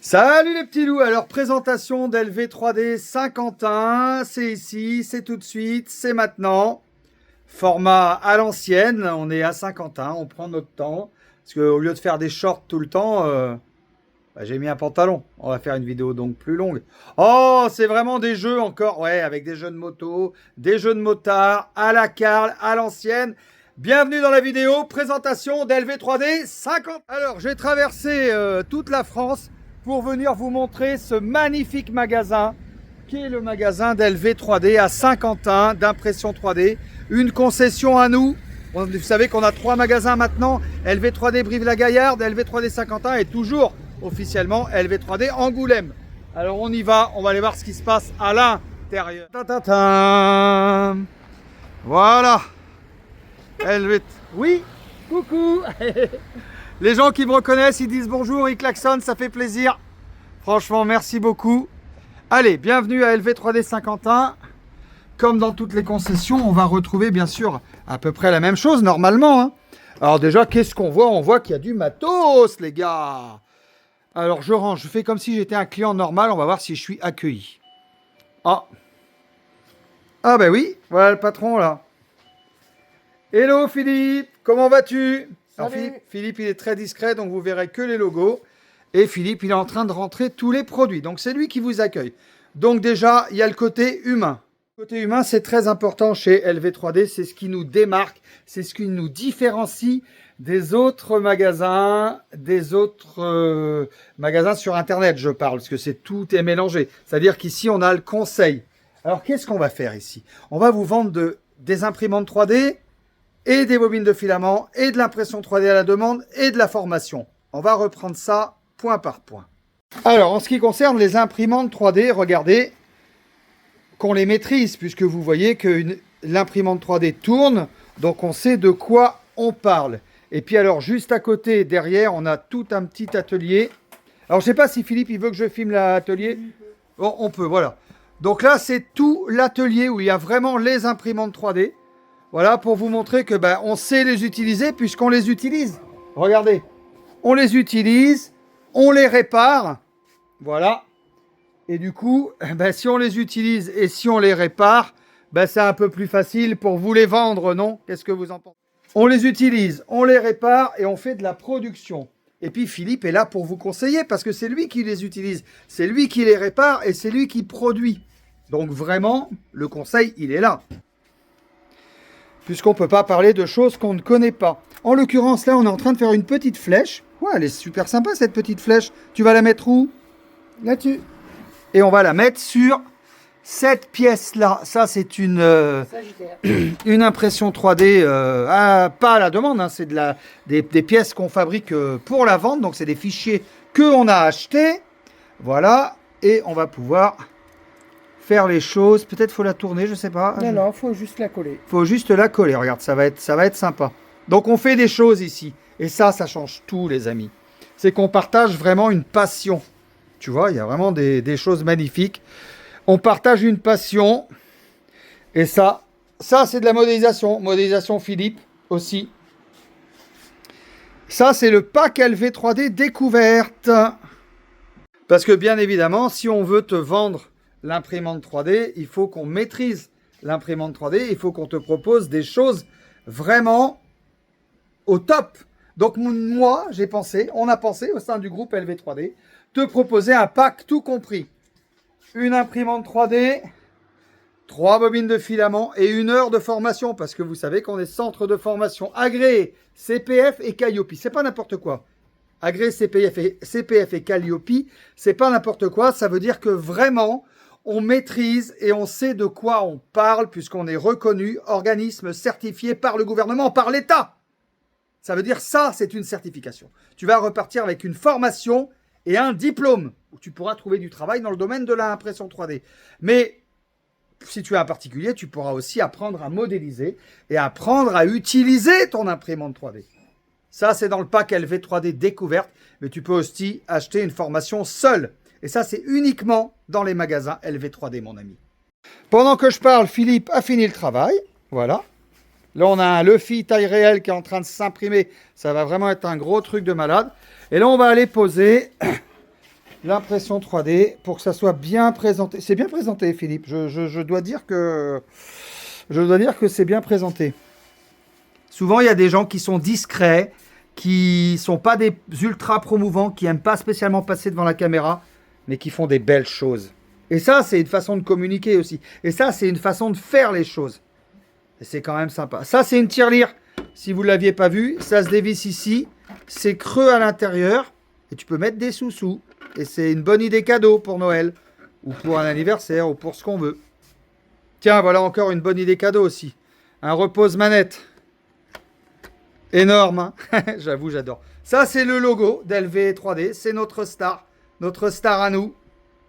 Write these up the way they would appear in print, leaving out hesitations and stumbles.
Salut les petits loups, alors présentation d'LV3D Saint-Quentin, c'est ici, c'est tout de suite, c'est maintenant. Format à l'ancienne, on est à Saint-Quentin, on prend notre temps. Parce qu'au lieu de faire des shorts tout le temps, j'ai mis un pantalon. On va faire une vidéo donc plus longue. Oh, c'est vraiment des jeux encore, ouais, avec des jeux de moto, des jeux de motards, à la Carl, à l'ancienne. Bienvenue dans la vidéo, présentation d'LV3D 50. Alors, j'ai traversé toute la France pour venir vous montrer ce magnifique magasin qui est le magasin d'LV3D à Saint-Quentin d'impression 3D. Une concession à nous. Vous savez qu'on a 3 magasins maintenant. LV3D Brive-la-Gaillarde, LV3D Saint-Quentin et toujours officiellement LV3D Angoulême. Alors on y va, on va aller voir ce qui se passe à l'intérieur. Voilà. LV... Oui, coucou. Les gens qui me reconnaissent, ils disent bonjour, ils klaxonnent, ça fait plaisir. Franchement, merci beaucoup. Allez, bienvenue à LV3D Saint-Quentin. Comme dans toutes les concessions, on va retrouver bien sûr à peu près la même chose normalement. Hein. Alors déjà, qu'est-ce qu'on voit? On voit qu'il y a du matos, les gars. Alors je range, je fais comme si j'étais un client normal. On va voir si je suis accueilli. Ah ben oui, voilà le patron là. Hello Philippe, comment vas-tu? Alors Philippe, il est très discret, donc vous verrez que les logos. Et Philippe, il est en train de rentrer tous les produits. Donc c'est lui qui vous accueille. Donc déjà, il y a le côté humain. Le côté humain, c'est très important chez LV3D. C'est ce qui nous démarque, c'est ce qui nous différencie des autres magasins, magasins sur Internet, je parle, parce que tout est mélangé. C'est-à-dire qu'ici, on a le conseil. Alors, qu'est-ce qu'on va faire ici? On va vous vendre des imprimantes 3D et des bobines de filament et de l'impression 3D à la demande et de la formation. On va reprendre ça point par point. Alors, en ce qui concerne les imprimantes 3D, regardez qu'on les maîtrise, puisque vous voyez que l'imprimante 3D tourne, donc on sait de quoi on parle. Et puis alors, juste à côté, derrière, on a tout un petit atelier. Alors, je ne sais pas si Philippe, il veut que je filme l'atelier. Bon, on peut, voilà. Donc là, c'est tout l'atelier où il y a vraiment les imprimantes 3D. Voilà, pour vous montrer que on sait les utiliser, puisqu'on les utilise. Regardez, on les utilise, on les répare. Voilà. Et du coup, si on les utilise et si on les répare, c'est un peu plus facile pour vous les vendre, non? Qu'est-ce que vous en pensez? On les utilise, on les répare et on fait de la production. Et puis Philippe est là pour vous conseiller parce que c'est lui qui les utilise, c'est lui qui les répare et c'est lui qui produit. Donc vraiment, le conseil, il est là. Puisqu'on ne peut pas parler de choses qu'on ne connaît pas. En l'occurrence, là, on est en train de faire une petite flèche. Ouais, elle est super sympa, cette petite flèche. Tu vas la mettre où? Là-dessus. Et on va la mettre sur cette pièce-là. Ça, c'est une impression 3D, pas à la demande, hein, c'est des pièces qu'on fabrique pour la vente. Donc, c'est des fichiers qu'on a achetés. Voilà. Et on va pouvoir faire les choses. Peut-être faut la tourner, je sais pas. Non, faut juste la coller. Faut juste la coller. Regarde, ça va être sympa. Donc, on fait des choses ici. Et ça change tout, les amis. C'est qu'on partage vraiment une passion. Tu vois, il y a vraiment des choses magnifiques. On partage une passion. Et ça c'est de la modélisation. Modélisation Philippe aussi. Ça, c'est le pack LV3D découverte. Parce que bien évidemment, si on veut te vendre l'imprimante 3D, il faut qu'on maîtrise l'imprimante 3D. Il faut qu'on te propose des choses vraiment au top. Donc moi, on a pensé au sein du groupe LV3D, te proposer un pack tout compris. Une imprimante 3D, 3 bobines de filament et 1 heure de formation. Parce que vous savez qu'on est centre de formation agréé, CPF et Calliope. C'est pas n'importe quoi. Agréé CPF et Calliope, c'est pas n'importe quoi. Ça veut dire que vraiment, on maîtrise et on sait de quoi on parle puisqu'on est reconnu organisme certifié par le gouvernement, par l'État. Ça veut dire ça, c'est une certification. Tu vas repartir avec une formation et un diplôme où tu pourras trouver du travail dans le domaine de l'impression 3D. Mais si tu es un particulier, tu pourras aussi apprendre à modéliser et apprendre à utiliser ton imprimante 3D. Ça, c'est dans le pack LV3D découverte, mais tu peux aussi acheter une formation seule. Et ça, c'est uniquement dans les magasins LV3D, mon ami. Pendant que je parle, Philippe a fini le travail. Voilà. Là, on a un Luffy taille réelle qui est en train de s'imprimer. Ça va vraiment être un gros truc de malade. Et là, on va aller poser l'impression 3D pour que ça soit bien présenté. C'est bien présenté, Philippe. Je dois dire que c'est bien présenté. Souvent, il y a des gens qui sont discrets, qui sont pas des ultra promouvants, qui aiment pas spécialement passer devant la caméra, mais qui font des belles choses. Et ça, c'est une façon de communiquer aussi. Et ça, c'est une façon de faire les choses. Et c'est quand même sympa. Ça, c'est une tirelire. Si vous ne l'aviez pas vu, ça se dévisse ici. C'est creux à l'intérieur. Et tu peux mettre des sous-sous. Et c'est une bonne idée cadeau pour Noël. Ou pour un anniversaire, ou pour ce qu'on veut. Tiens, voilà encore une bonne idée cadeau aussi. Un repose-manette. Énorme, hein. J'avoue, j'adore. Ça, c'est le logo d'LV3D. C'est notre star. Notre star à nous.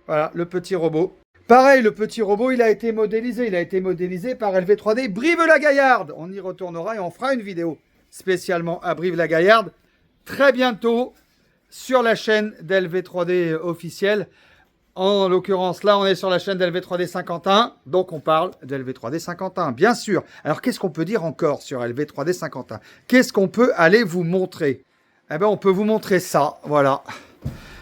Voilà, le petit robot. Pareil, le petit robot, il a été modélisé. Il a été modélisé par LV3D Brive-la-Gaillarde. On y retournera et on fera une vidéo spécialement à Brive-la-Gaillarde très bientôt sur la chaîne d'LV3D officielle. En l'occurrence, là, on est sur la chaîne d'LV3D Saint-Quentin. Donc, on parle d'LV3D Saint-Quentin, bien sûr. Alors, qu'est-ce qu'on peut dire encore sur LV3D Saint-Quentin? Qu'est-ce qu'on peut aller vous montrer? Eh bien, on peut vous montrer ça, voilà.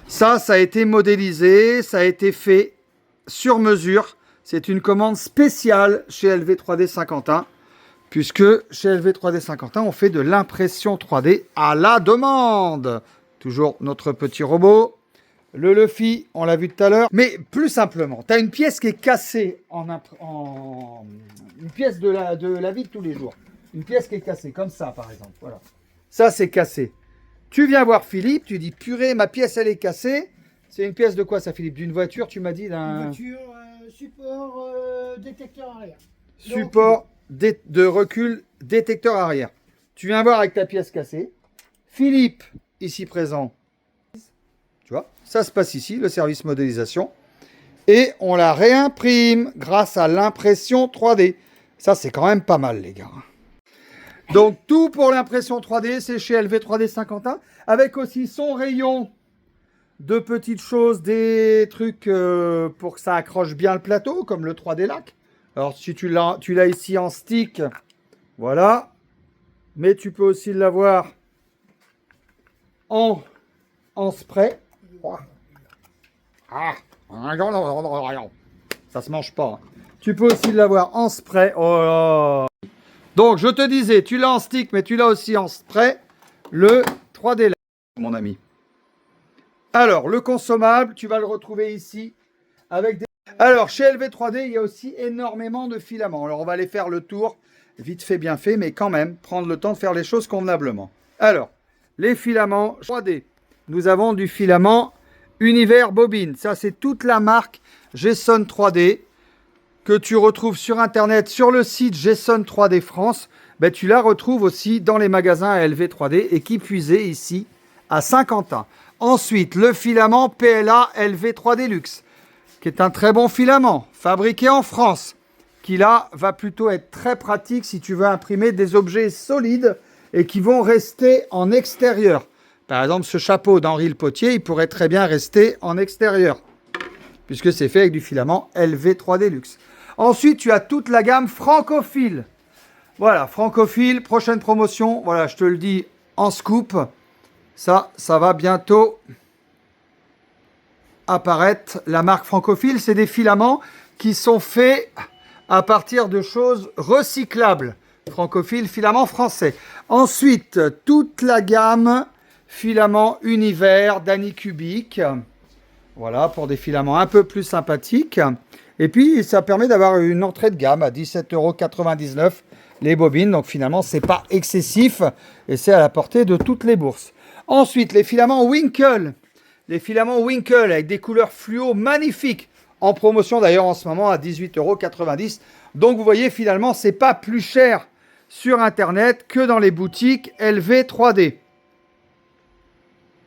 Ça a été modélisé, ça a été fait sur mesure. C'est une commande spéciale chez LV3D Saint-Quentin, puisque chez LV3D Saint-Quentin, on fait de l'impression 3D à la demande. Toujours notre petit robot. Le Luffy, on l'a vu tout à l'heure. Mais plus simplement, tu as une pièce qui est cassée une pièce de la vie de tous les jours. Une pièce qui est cassée, comme ça par exemple. Voilà. Ça, c'est cassé. Tu viens voir Philippe, tu dis purée, ma pièce elle est cassée. C'est une pièce de quoi ça, Philippe? D'une voiture, tu m'as dit d'un. Une voiture, support, détecteur arrière. Support de recul, détecteur arrière. Tu viens voir avec ta pièce cassée. Philippe, ici présent. Tu vois, ça se passe ici, le service modélisation. Et on la réimprime grâce à l'impression 3D. Ça, c'est quand même pas mal, les gars. Donc, tout pour l'impression 3D, c'est chez LV3D Saint-Quentin. Avec aussi son rayon de petites choses, des trucs pour que ça accroche bien le plateau, comme le 3D lac. Alors, si tu l'as ici en stick, voilà. Mais tu peux aussi l'avoir en spray. Ça se mange pas. Tu peux aussi l'avoir en spray. Oh là. Donc, je te disais, tu l'as en stick, mais tu l'as aussi en spray. Le 3D lac, mon ami. Alors, le consommable, tu vas le retrouver ici. Alors, chez LV3D, il y a aussi énormément de filaments. Alors, on va aller faire le tour, vite fait, bien fait, mais quand même, prendre le temps de faire les choses convenablement. Alors, les filaments 3D. Nous avons du filament Univers Bobine. Ça, c'est toute la marque Gesson 3D que tu retrouves sur Internet, sur le site Gesson 3D France. Ben, tu la retrouves aussi dans les magasins à LV3D et qui puisait ici à Saint-Quentin. Ensuite, le filament PLA LV3D Luxe, qui est un très bon filament, fabriqué en France, qui là va plutôt être très pratique si tu veux imprimer des objets solides et qui vont rester en extérieur. Par exemple, ce chapeau d'Henri Le Potier, il pourrait très bien rester en extérieur, puisque c'est fait avec du filament LV3D Luxe. Ensuite, tu as toute la gamme Francophile. Voilà, Francophile, prochaine promotion. Voilà, je te le dis en scoop. Ça va bientôt apparaître. La marque Francophile, c'est des filaments qui sont faits à partir de choses recyclables. Francophile, filament français. Ensuite, toute la gamme filament Univers d'Anycubic. Voilà, pour des filaments un peu plus sympathiques. Et puis, ça permet d'avoir une entrée de gamme à 17,99 € les bobines. Donc, finalement, ce n'est pas excessif et c'est à la portée de toutes les bourses. Ensuite, les filaments Winkle. Les filaments Winkle avec des couleurs fluo magnifiques. En promotion d'ailleurs en ce moment à 18,90 €. Donc, vous voyez, finalement, ce n'est pas plus cher sur Internet que dans les boutiques LV3D.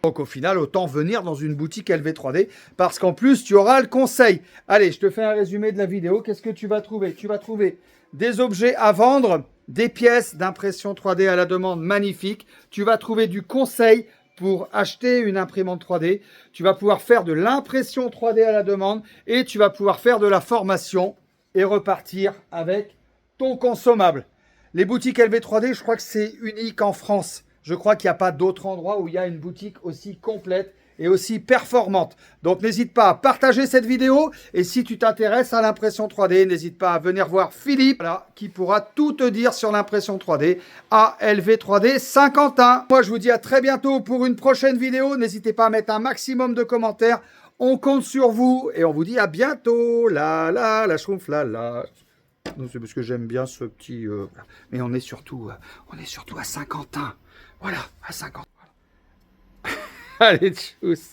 Donc au final, autant venir dans une boutique LV3D parce qu'en plus, tu auras le conseil. Allez, je te fais un résumé de la vidéo. Qu'est-ce que tu vas trouver? Tu vas trouver des objets à vendre, des pièces d'impression 3D à la demande magnifiques. Tu vas trouver du conseil pour acheter une imprimante 3D. Tu vas pouvoir faire de l'impression 3D à la demande et tu vas pouvoir faire de la formation et repartir avec ton consommable. Les boutiques LV3D, je crois que c'est unique en France. Je crois qu'il n'y a pas d'autre endroit où il y a une boutique aussi complète et aussi performante. Donc n'hésite pas à partager cette vidéo et si tu t'intéresses à l'impression 3D, n'hésite pas à venir voir Philippe là, qui pourra tout te dire sur l'impression 3D à LV3D Saint-Quentin. Moi je vous dis à très bientôt pour une prochaine vidéo. N'hésitez pas à mettre un maximum de commentaires. On compte sur vous et on vous dit à bientôt. La schtroumpf, la. Non, c'est parce que j'aime bien ce petit... Mais on est surtout à Saint-Quentin. Voilà, à Saint-Quentin. Allez, tchuss.